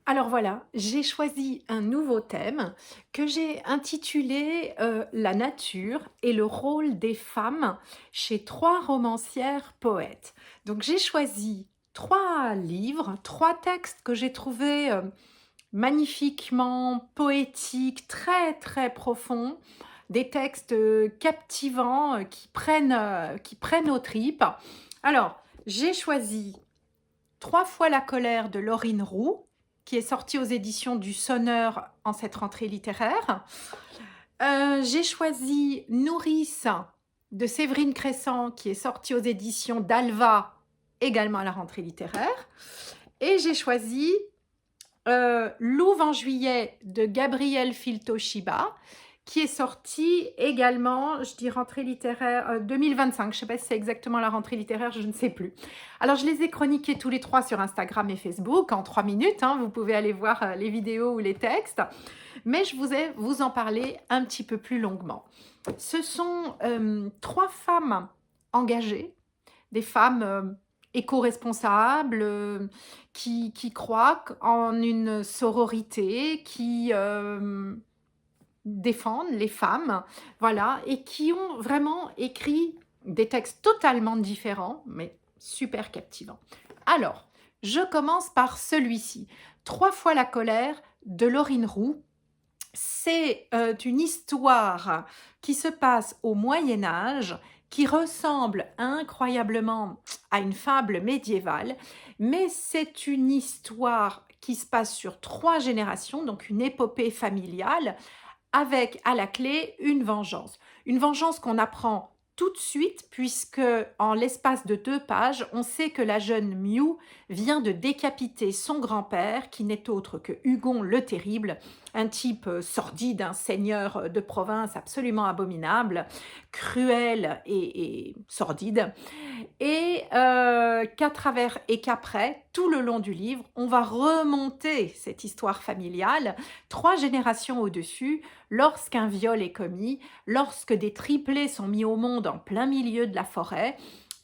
Alors voilà, j'ai choisi un nouveau thème que j'ai intitulé La nature et le rôle des femmes chez trois romancières poètes. Donc j'ai choisi trois livres, trois textes que j'ai trouvés magnifiquement poétiques, très très profonds, des textes captivants qui prennent aux tripes. Alors, j'ai choisi Trois fois la colère de Laurine Roux, qui est sortie aux éditions du Sonneur en cette rentrée littéraire. J'ai choisi Nourrice de Séverine Crescent, qui est sortie aux éditions d'Alva, également à la rentrée littéraire. Et j'ai choisi Louve en juillet de Gabriel Filtoshiba, qui est sorti également, je dis rentrée littéraire 2025. Je ne sais pas si c'est exactement la rentrée littéraire, je ne sais plus. Alors, je les ai chroniqués tous les trois sur Instagram et Facebook en 3 minutes. Vous pouvez aller voir les vidéos ou les textes. Mais je vais vous en parler un petit peu plus longuement. Ce sont trois femmes engagées, des femmes éco-responsables, qui croient en une sororité, qui défendent les femmes, voilà, et qui ont vraiment écrit des textes totalement différents, mais super captivants. Alors, je commence par celui-ci, Trois fois la colère de Laurine Roux. C'est une histoire qui se passe au Moyen Âge, qui ressemble incroyablement à une fable médiévale, mais c'est une histoire qui se passe sur 3 générations, donc une épopée familiale, avec à la clé une vengeance. Une vengeance qu'on apprend tout de suite, puisque en l'espace de 2 pages, on sait que la jeune Miou vient de décapiter son grand-père, qui n'est autre que Hugon le Terrible, un type sordide, un seigneur de province absolument abominable, cruel et sordide, et qu'à travers et qu'après, tout le long du livre, on va remonter cette histoire familiale 3 générations au-dessus, lorsqu'un viol est commis, lorsque des triplés sont mis au monde en plein milieu de la forêt,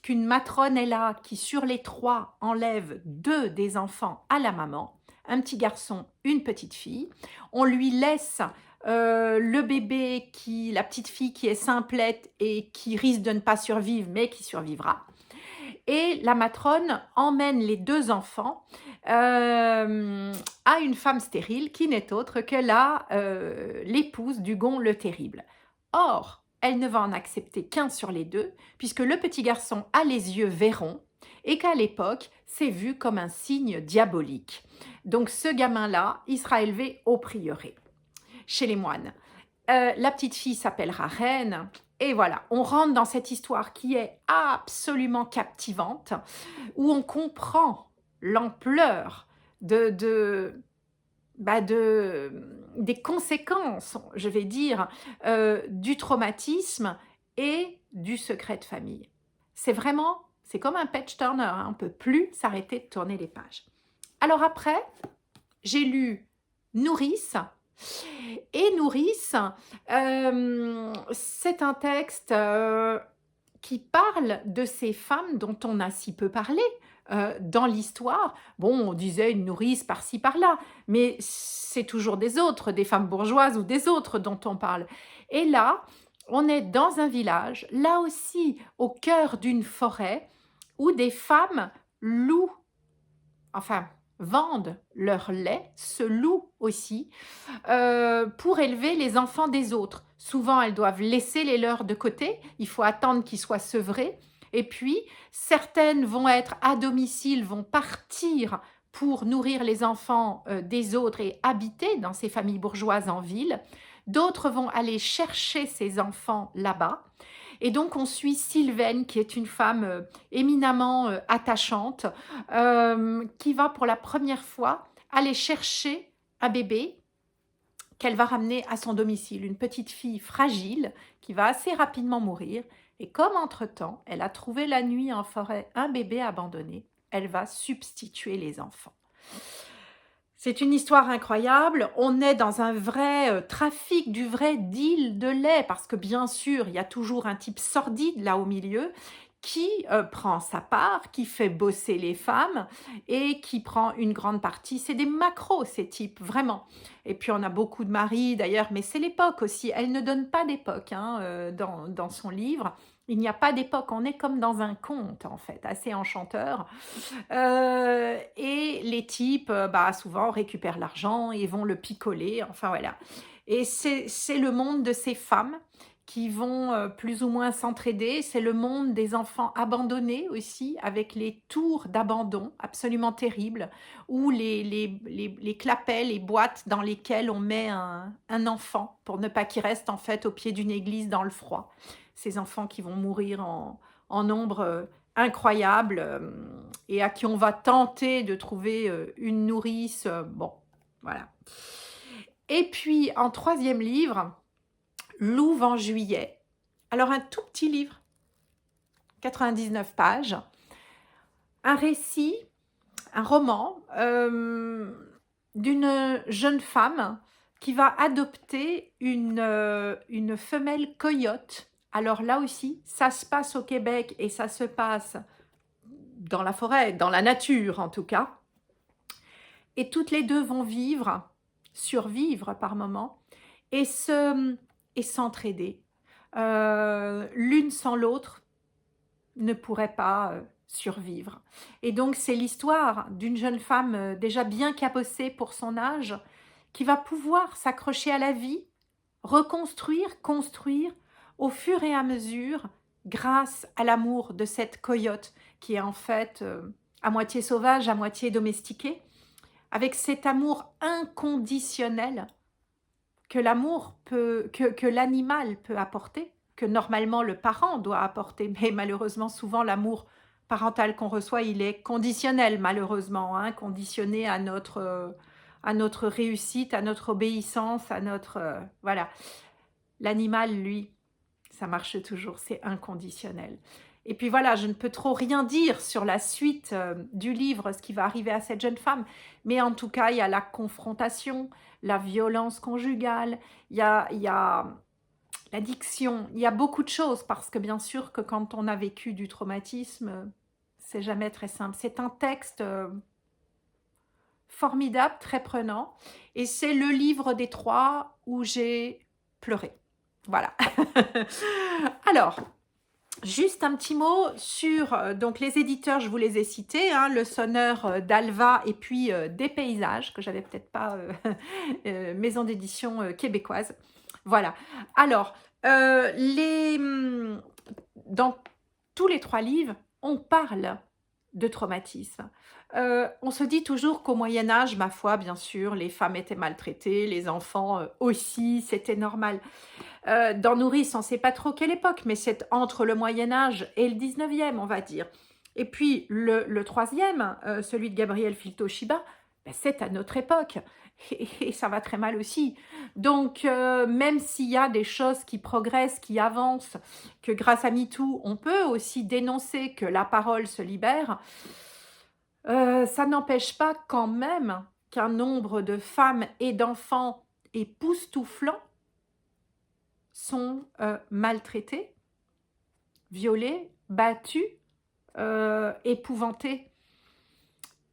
qu'une matrone est là qui, sur les 3, enlève 2 des enfants à la maman, un petit garçon, une petite fille. On lui laisse le bébé, la petite fille qui est simplette et qui risque de ne pas survivre, mais qui survivra. Et la matrone emmène les 2 enfants à une femme stérile qui n'est autre que l'épouse d'Hugon le Terrible. Or, elle ne va en accepter qu'un sur les 2, puisque le petit garçon a les yeux vairons et qu'à l'époque, c'est vu comme un signe diabolique. Donc ce gamin-là, il sera élevé au prieuré, chez les moines. La petite fille s'appellera Reine. Et voilà, on rentre dans cette histoire qui est absolument captivante, où on comprend l'ampleur des conséquences, je vais dire, du traumatisme et du secret de famille. C'est comme un page turner, on ne peut plus s'arrêter de tourner les pages. Alors après, j'ai lu Nourrice. Et Nourrice, c'est un texte qui parle de ces femmes dont on a si peu parlé dans l'histoire. Bon, on disait une nourrice par-ci, par-là, mais c'est toujours des autres, des femmes bourgeoises ou des autres dont on parle. Et là, on est dans un village, là aussi au cœur d'une forêt, où des femmes louent, enfin, vendent leur lait, se louent aussi, pour élever les enfants des autres. Souvent, elles doivent laisser les leurs de côté, il faut attendre qu'ils soient sevrés. Et puis, certaines vont être à domicile, vont partir pour nourrir les enfants des autres et habiter dans ces familles bourgeoises en ville. D'autres vont aller chercher ces enfants là-bas. Et donc, on suit Sylvaine, qui est une femme éminemment attachante, qui va pour la première fois aller chercher un bébé qu'elle va ramener à son domicile, une petite fille fragile qui va assez rapidement mourir. Et comme entre-temps, elle a trouvé la nuit en forêt un bébé abandonné, elle va substituer les enfants. C'est une histoire incroyable. On est dans un vrai trafic, du vrai deal de lait, parce que bien sûr, il y a toujours un type sordide là au milieu qui prend sa part, qui fait bosser les femmes et qui prend une grande partie. C'est des macros, ces types, vraiment. Et puis, on a beaucoup de maris, d'ailleurs, mais c'est l'époque aussi. Elle ne donne pas d'époque hein, dans son livre. Il n'y a pas d'époque. On est comme dans un conte, en fait, assez enchanteur. Et les types, bah, souvent, récupèrent l'argent et vont le picoler. Enfin, voilà. Et c'est le monde de ces femmes qui vont plus ou moins s'entraider. C'est le monde des enfants abandonnés aussi, avec les tours d'abandon absolument terribles, ou les clapets, les boîtes dans lesquelles on met un enfant pour ne pas qu'il reste en fait au pied d'une église dans le froid. Ces enfants qui vont mourir en nombre incroyable et à qui on va tenter de trouver une nourrice. Bon, voilà. Et puis, en troisième livre, Louve en juillet. Alors, un tout petit livre, 99 pages, un récit, un roman d'une jeune femme qui va adopter une femelle coyote. Alors là aussi, ça se passe au Québec et ça se passe dans la forêt, dans la nature en tout cas. Et toutes les deux vont vivre, survivre par moments, et s'entraider. L'une sans l'autre ne pourrait pas survivre. Et donc, c'est l'histoire d'une jeune femme déjà bien cabossée pour son âge, qui va pouvoir s'accrocher à la vie, reconstruire, construire, au fur et à mesure, grâce à l'amour de cette coyote, qui est en fait à moitié sauvage, à moitié domestiquée, avec cet amour inconditionnel que l'animal peut apporter, que normalement le parent doit apporter, mais malheureusement souvent l'amour parental qu'on reçoit, il est conditionnel malheureusement, hein, conditionné à notre réussite, à notre obéissance, à notre voilà. L'animal, lui, ça marche toujours, c'est inconditionnel. Et puis voilà, je ne peux trop rien dire sur la suite du livre, ce qui va arriver à cette jeune femme, mais en tout cas, il y a la confrontation, la violence conjugale, il y a l'addiction, il y a beaucoup de choses, parce que bien sûr que quand on a vécu du traumatisme, c'est jamais très simple. C'est un texte formidable, très prenant, et c'est le livre des trois où j'ai pleuré. Voilà. Alors, juste un petit mot sur donc les éditeurs, je vous les ai cités, hein, Le Sonneur d'Alva et puis Des Paysages, que j'avais peut-être pas, maison d'édition québécoise. Voilà. Alors, dans tous les trois livres, on parle de traumatisme. On se dit toujours qu'au Moyen-Âge, ma foi, bien sûr, les femmes étaient maltraitées, les enfants aussi, c'était normal. Dans Nourrice, on ne sait pas trop quelle époque, mais c'est entre le Moyen-Âge et le 19e, on va dire. Et puis le troisième, celui de Gabriel Filto-Shiba, ben, c'est à notre époque. Et ça va très mal aussi. Donc, même s'il y a des choses qui progressent, qui avancent, que grâce à MeToo, on peut aussi dénoncer que la parole se libère, ça n'empêche pas quand même qu'un nombre de femmes et d'enfants époustouflants sont maltraités, violés, battus, épouvantés.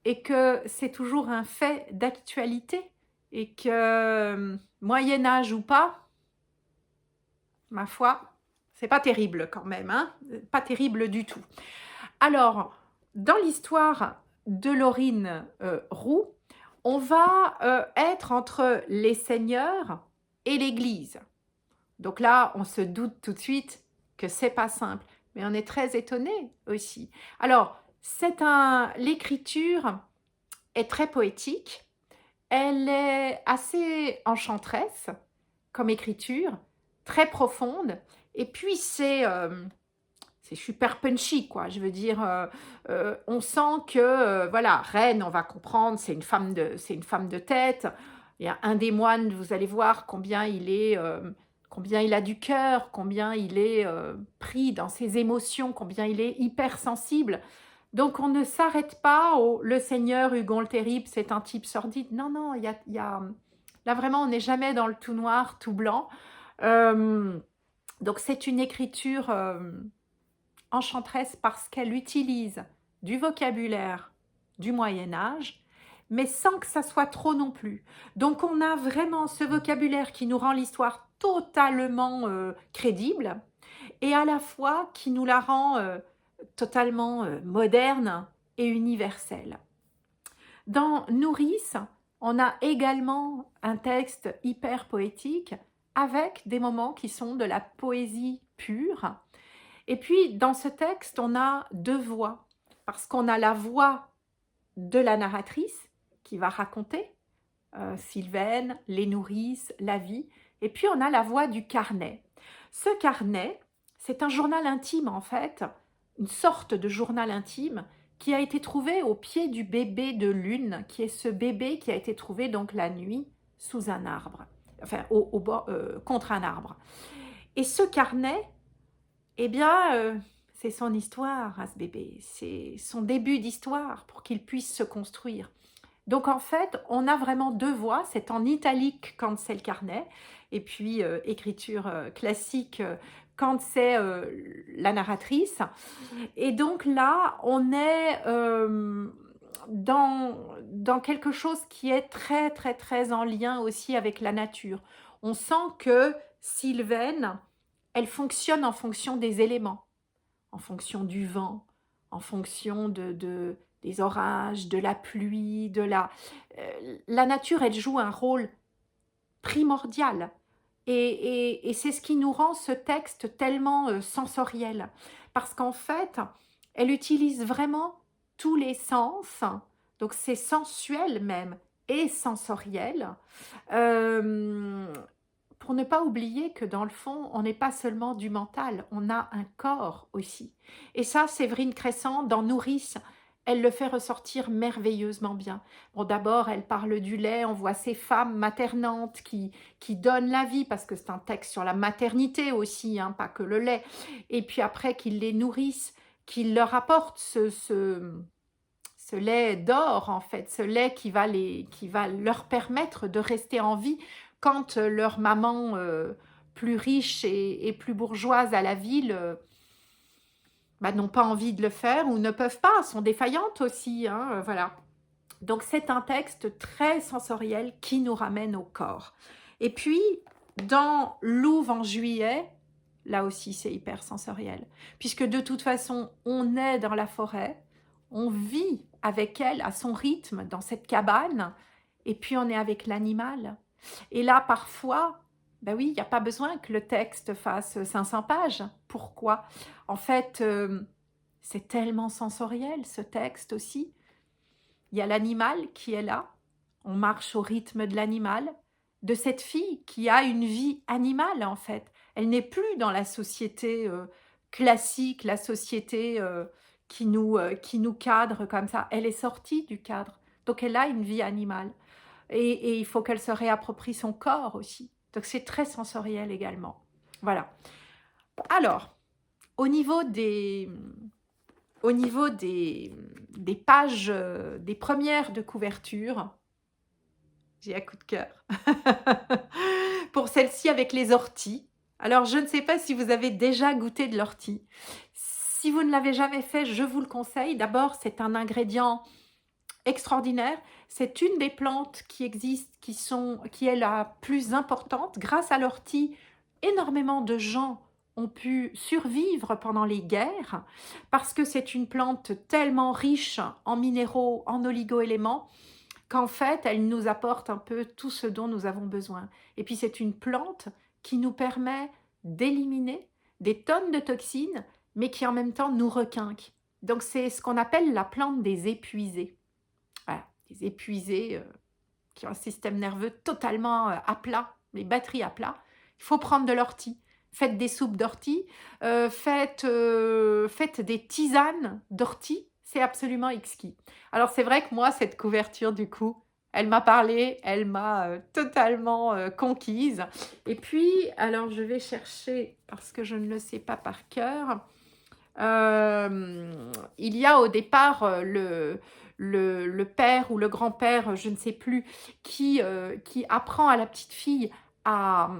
Et que c'est toujours un fait d'actualité. Et que, Moyen-Âge ou pas, ma foi, c'est pas terrible quand même, hein, pas terrible du tout. Alors, dans l'histoire de Laurine Roux, on va être entre les seigneurs et l'Église. Donc là, on se doute tout de suite que c'est pas simple, mais on est très étonné aussi. Alors, l'écriture est très poétique, elle est assez enchanteresse comme écriture, très profonde, et puis c'est super punchy, quoi. Je veux dire, on sent que, voilà, Reine, on va comprendre, c'est une femme de tête. Il y a un des moines, vous allez voir combien il a du cœur, combien il est pris dans ses émotions, combien il est hypersensible. Donc, on ne s'arrête pas au « le Seigneur Hugon le Terrible, c'est un type sordide ». Non, non, là, vraiment, on n'est jamais dans le tout noir, tout blanc. Donc, c'est une écriture enchanteresse parce qu'elle utilise du vocabulaire du Moyen-Âge, mais sans que ça soit trop non plus. Donc on a vraiment ce vocabulaire qui nous rend l'histoire totalement crédible et à la fois qui nous la rend totalement moderne et universelle. Dans Nourrice, on a également un texte hyper poétique avec des moments qui sont de la poésie pure. Et puis, dans ce texte, on a deux voix, parce qu'on a la voix de la narratrice qui va raconter Sylvaine, les nourrices, la vie, et puis on a la voix du carnet. Ce carnet, c'est un journal intime en fait, une sorte de journal intime qui a été trouvé au pied du bébé de Lune, qui est ce bébé qui a été trouvé donc la nuit sous un arbre, enfin contre un arbre. Et ce carnet, eh bien, c'est son histoire à ce bébé, c'est son début d'histoire pour qu'il puisse se construire. Donc en fait, on a vraiment deux voix, c'est en italique quand c'est le carnet, et puis écriture classique quand c'est la narratrice. Et donc là, on est dans quelque chose qui est très très très en lien aussi avec la nature. On sent que Sylvaine, elle fonctionne en fonction des éléments, en fonction du vent, en fonction des orages, de la pluie, la nature, elle joue un rôle primordial. Et c'est ce qui nous rend ce texte tellement sensoriel. Parce qu'en fait, elle utilise vraiment tous les sens, donc c'est sensuel même et sensoriel, pour ne pas oublier que dans le fond, on n'est pas seulement du mental, on a un corps aussi. Et ça, Séverine Crescent, dans Nourrice, elle le fait ressortir merveilleusement bien. Bon, d'abord, elle parle du lait, on voit ces femmes maternantes qui donnent la vie, parce que c'est un texte sur la maternité aussi, hein, pas que le lait. Et puis après, qu'ils les nourrissent, qu'ils leur apportent ce lait d'or, en fait, ce lait qui va leur permettre de rester en vie quand leur maman plus riche et plus bourgeoise à la ville n'ont pas envie de le faire ou ne peuvent pas, sont défaillantes aussi, hein, voilà. Donc c'est un texte très sensoriel qui nous ramène au corps. Et puis, dans Louve en juillet, là aussi c'est hyper sensoriel, puisque de toute façon, on est dans la forêt, on vit avec elle à son rythme dans cette cabane, et puis on est avec l'animal. Et là, parfois, ben oui, il n'y a pas besoin que le texte fasse 500 pages. Pourquoi? En fait, c'est tellement sensoriel, ce texte aussi. Il y a l'animal qui est là, on marche au rythme de l'animal, de cette fille qui a une vie animale en fait. Elle n'est plus dans la société classique, la société qui nous cadre comme ça. Elle est sortie du cadre, donc elle a une vie animale. Et il faut qu'elle se réapproprie son corps aussi. Donc c'est très sensoriel également. Voilà. Alors, au niveau des pages, des premières de couverture, j'ai un coup de cœur. Pour celle-ci avec les orties. Alors, je ne sais pas si vous avez déjà goûté de l'ortie. Si vous ne l'avez jamais fait, je vous le conseille. D'abord, c'est un ingrédient extraordinaire. C'est une des plantes qui existent, qui est la plus importante. Grâce à l'ortie, énormément de gens ont pu survivre pendant les guerres parce que c'est une plante tellement riche en minéraux, en oligo-éléments, qu'en fait, elle nous apporte un peu tout ce dont nous avons besoin. Et puis, c'est une plante qui nous permet d'éliminer des tonnes de toxines, mais qui en même temps nous requinque. Donc, c'est ce qu'on appelle la plante des épuisés. Voilà, des épuisés qui ont un système nerveux totalement à plat, les batteries à plat. Il faut prendre de l'ortie. Faites des soupes d'ortie, faites des tisanes d'ortie, c'est absolument exquis. Alors c'est vrai que moi, cette couverture du coup, elle m'a parlé, elle m'a totalement conquise. Et puis, alors je vais chercher, parce que je ne le sais pas par cœur, il y a au départ le père ou le grand-père, je ne sais plus, qui apprend à la petite fille à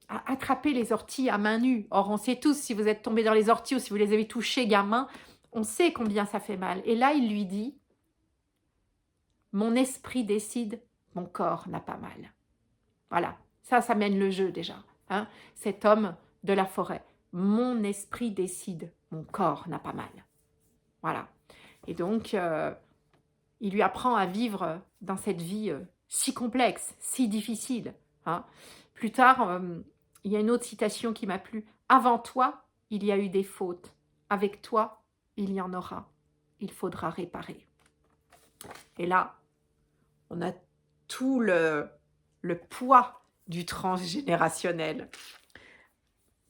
attraper les orties à main nue. Or, on sait tous, si vous êtes tombé dans les orties ou si vous les avez touchées gamin, on sait combien ça fait mal. Et là, il lui dit, mon esprit décide, mon corps n'a pas mal. Voilà, ça mène le jeu déjà. Hein, cet homme de la forêt. Mon esprit décide, mon corps n'a pas mal. Voilà. Et donc, il lui apprend à vivre dans cette vie si complexe, si difficile. Hein. Plus tard, il y a une autre citation qui m'a plu. Avant toi, il y a eu des fautes. Avec toi, il y en aura. Il faudra réparer. Et là, on a tout le poids du transgénérationnel.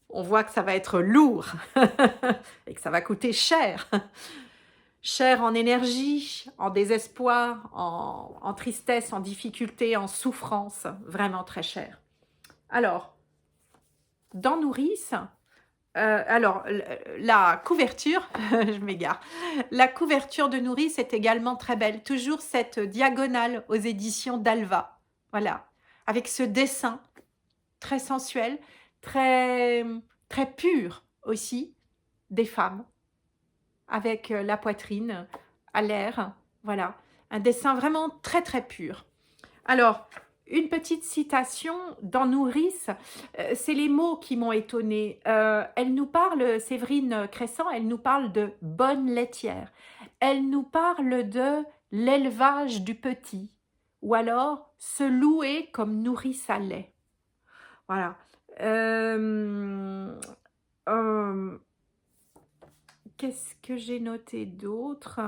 On voit que ça va être lourd et que ça va coûter cher. Cher en énergie, en désespoir, en tristesse, en difficulté, en souffrance. Vraiment très cher. Alors, dans Nourrice, la couverture, je m'égare, la couverture de Nourrice est également très belle. Toujours cette diagonale aux éditions d'Alva. Voilà, avec ce dessin très sensuel, très, très pur aussi, des femmes, avec la poitrine à l'air. Voilà, un dessin vraiment très très pur. Alors, une petite citation dans Nourrice, c'est les mots qui m'ont étonnée. Elle nous parle, Séverine Crescent, elle nous parle de bonne laitière. Elle nous parle de l'élevage du petit, ou alors se louer comme nourrice à lait. Voilà. Qu'est-ce que j'ai noté d'autre?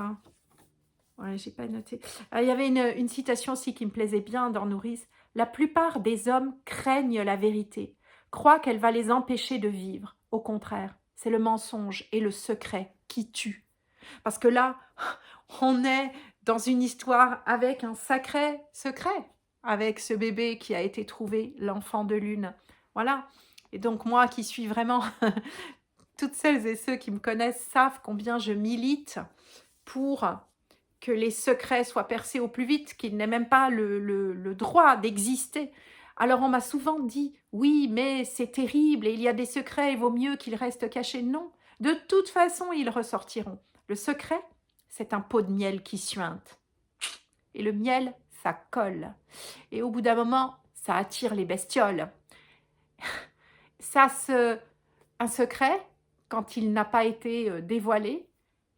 Ouais, j'ai pas noté. Il y avait une citation aussi qui me plaisait bien dans Nourrice. La plupart des hommes craignent la vérité, croient qu'elle va les empêcher de vivre. Au contraire, c'est le mensonge et le secret qui tuent. Parce que là, on est dans une histoire avec un sacré secret, avec ce bébé qui a été trouvé, l'enfant de lune. Voilà. Et donc moi qui suis vraiment... Toutes celles et ceux qui me connaissent savent combien je milite pour que les secrets soient percés au plus vite, qu'ils n'aient même pas le droit d'exister. Alors on m'a souvent dit, oui, mais c'est terrible et il y a des secrets, il vaut mieux qu'ils restent cachés. Non, de toute façon, ils ressortiront. Le secret, c'est un pot de miel qui suinte. Et le miel, ça colle. Et au bout d'un moment, ça attire les bestioles. Un secret, quand il n'a pas été dévoilé,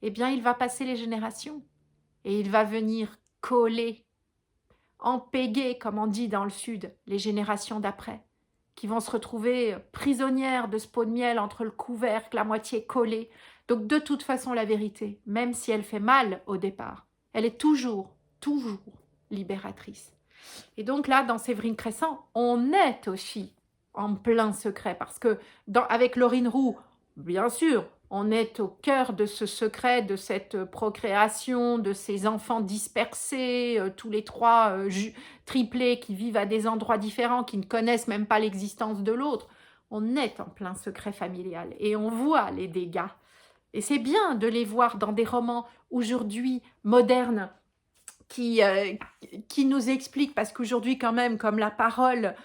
eh bien, il va passer les générations. Et il va venir coller, empéguer, comme on dit dans le sud, les générations d'après, qui vont se retrouver prisonnières de ce pot de miel entre le couvercle, la moitié collée. Donc de toute façon, la vérité, même si elle fait mal au départ, elle est toujours, toujours libératrice. Et donc là, dans Séverine Crescent, on est aussi en plein secret, parce que avec Laurine Roux, bien sûr, on est au cœur de ce secret, de cette procréation, de ces enfants dispersés, tous les trois triplés qui vivent à des endroits différents, qui ne connaissent même pas l'existence de l'autre. On est en plein secret familial et on voit les dégâts. Et c'est bien de les voir dans des romans aujourd'hui modernes qui nous expliquent, parce qu'aujourd'hui quand même, comme la parole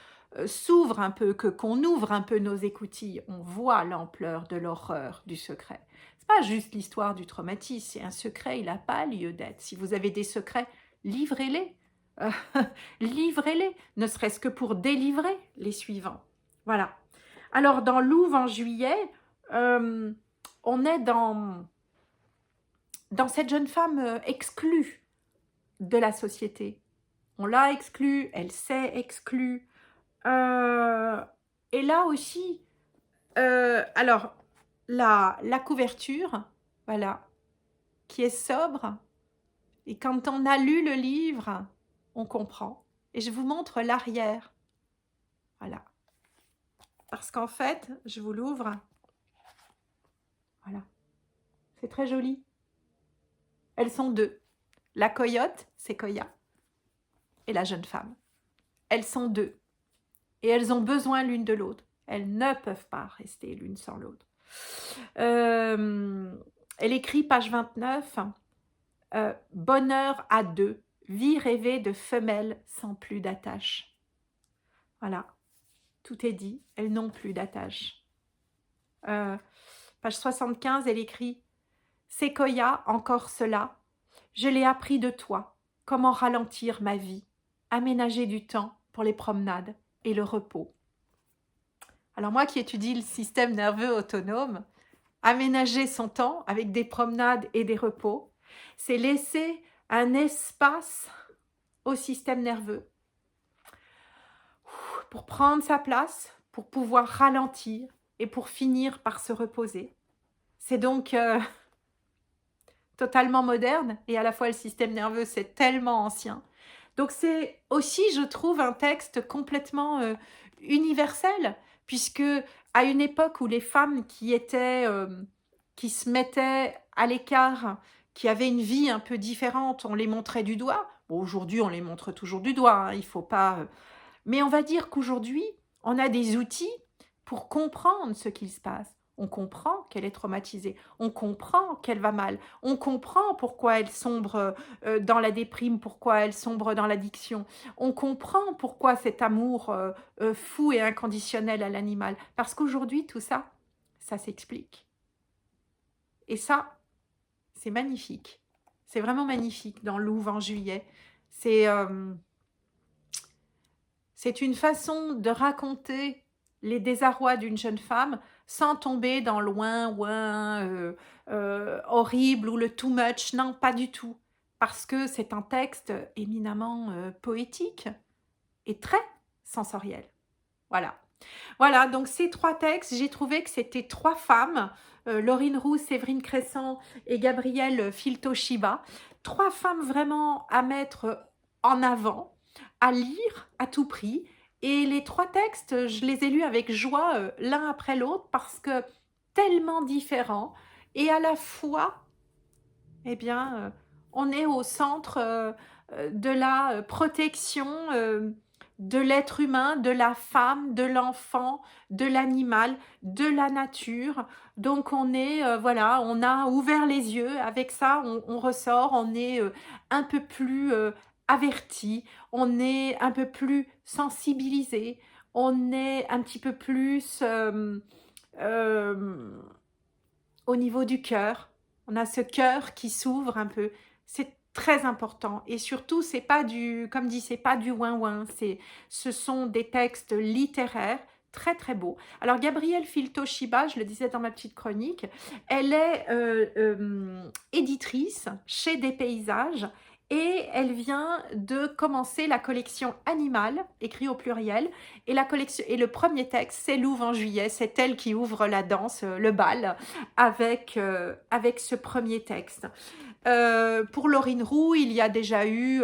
s'ouvre un peu, qu'on ouvre un peu nos écoutilles, on voit l'ampleur de l'horreur du secret. C'est pas juste l'histoire du traumatisme, c'est un secret, il n'a pas lieu d'être. Si vous avez des secrets, livrez-les. Livrez-les, ne serait-ce que pour délivrer les suivants. Voilà. Alors, dans Louvre en juillet, on est dans cette jeune femme exclue de la société. On l'a exclue, elle s'est exclue. Et là aussi, alors, la couverture, voilà, qui est sobre. Et quand on a lu le livre, on comprend. Et je vous montre l'arrière. Voilà. Parce qu'en fait, je vous l'ouvre. Voilà. C'est très joli. Elles sont deux. La coyote, c'est Koya. Et la jeune femme. Elles sont deux. Et elles ont besoin l'une de l'autre. Elles ne peuvent pas rester l'une sans l'autre. Elle écrit, page 29, bonheur à deux, vie rêvée de femelle sans plus d'attache. Voilà. tout est dit, elles n'ont plus d'attache. Page 75, elle écrit « Séquoia, encore cela, je l'ai appris de toi, comment ralentir ma vie, aménager du temps pour les promenades et le repos. » Alors moi qui étudie le système nerveux autonome, aménager son temps avec des promenades et des repos, c'est laisser un espace au système nerveux pour prendre sa place, pour pouvoir ralentir et pour finir par se reposer. C'est donc totalement moderne et à la fois le système nerveux, c'est tellement ancien. Donc c'est aussi, je trouve, un texte complètement universel, puisque à une époque où les femmes qui se mettaient à l'écart, qui avaient une vie un peu différente, on les montrait du doigt. Bon, aujourd'hui, on les montre toujours du doigt, hein, il faut pas... Mais on va dire qu'aujourd'hui, on a des outils pour comprendre ce qu'il se passe. On comprend qu'elle est traumatisée, on comprend qu'elle va mal, on comprend pourquoi elle sombre dans la déprime, pourquoi elle sombre dans l'addiction, on comprend pourquoi cet amour fou et inconditionnel à l'animal. Parce qu'aujourd'hui, tout ça, ça s'explique. Et ça, c'est magnifique. C'est vraiment magnifique dans Louvre en juillet. C'est une façon de raconter les désarrois d'une jeune femme sans tomber dans le ouin horrible ou le too much. Non, pas du tout. Parce que c'est un texte éminemment poétique et très sensoriel. Voilà. Voilà, donc ces 3 textes, j'ai trouvé que c'était 3 femmes, Laurine Roux, Séverine Crescent et Gabrielle Filto-Shiba. 3 femmes vraiment à mettre en avant, à lire à tout prix. Et les 3 textes, je les ai lus avec joie l'un après l'autre parce que tellement différents. Et à la fois, eh bien, on est au centre de la protection de l'être humain, de la femme, de l'enfant, de l'animal, de la nature. Donc on est, voilà, on a ouvert les yeux. Avec ça, on ressort, on est un peu plus averti, on est un peu plus sensibilisé, on est un petit peu plus euh, au niveau du cœur. On a ce cœur qui s'ouvre un peu. C'est très important. Et surtout, c'est pas du, comme dit, c'est pas du ouin-ouin. Ce sont des textes littéraires très très beaux. Alors Gabrielle Filto-Shiba, je le disais dans ma petite chronique, elle est éditrice chez Des Paysages et elle vient de commencer la collection Animal, écrit au pluriel, et la collection et le premier texte, c'est Louvre en juillet, c'est elle qui ouvre la danse, le bal, avec ce premier texte. Pour Laurine Roux, il y a déjà eu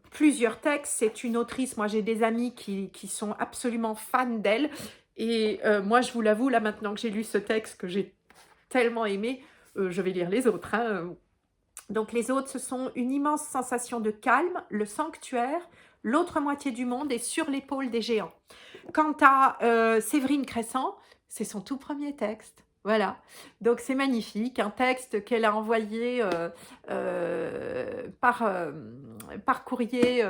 plusieurs textes. C'est une autrice, moi j'ai des amis qui sont absolument fans d'elle. Et moi, je vous l'avoue, là maintenant que j'ai lu ce texte que j'ai tellement aimé, je vais lire les autres. Hein. Donc les autres, ce sont une immense sensation de calme, le sanctuaire, l'autre moitié du monde et sur l'épaule des géants. Quant à Séverine Crescent, c'est son tout premier texte. Voilà, donc c'est magnifique, un texte qu'elle a envoyé par courrier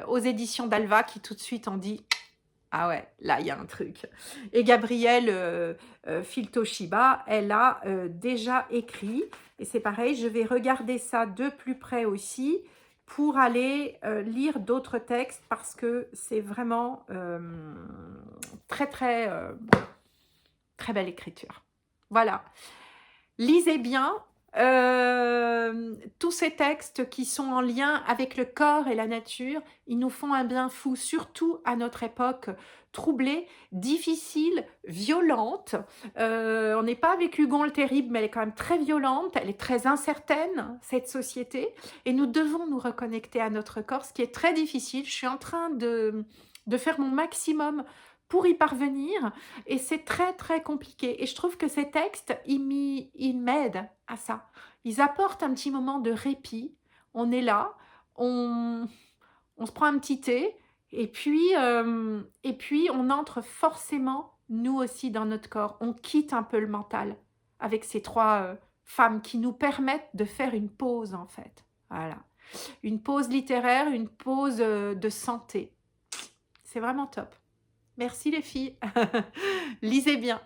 aux éditions d'Alva qui tout de suite ont dit « Ah ouais, là il y a un truc ». Et Gabrielle Filto-Shiba, elle a déjà écrit, et c'est pareil, je vais regarder ça de plus près aussi pour aller lire d'autres textes parce que c'est vraiment très très très belle écriture. Voilà, lisez bien tous ces textes qui sont en lien avec le corps et la nature. Ils nous font un bien fou, surtout à notre époque troublée, difficile, violente. On n'est pas avec Hugon le Terrible, mais elle est quand même très violente, elle est très incertaine, cette société. Et nous devons nous reconnecter à notre corps, ce qui est très difficile. Je suis en train de faire mon maximum pour y parvenir, et c'est très très compliqué. Et je trouve que ces textes, ils m'aident à ça. Ils apportent un petit moment de répit. On est là, on se prend un petit thé, et puis on entre forcément, nous aussi, dans notre corps. On quitte un peu le mental avec ces 3 femmes qui nous permettent de faire une pause, en fait. Voilà. Une pause littéraire, une pause de santé. c'est vraiment top. Merci les filles. Lisez bien.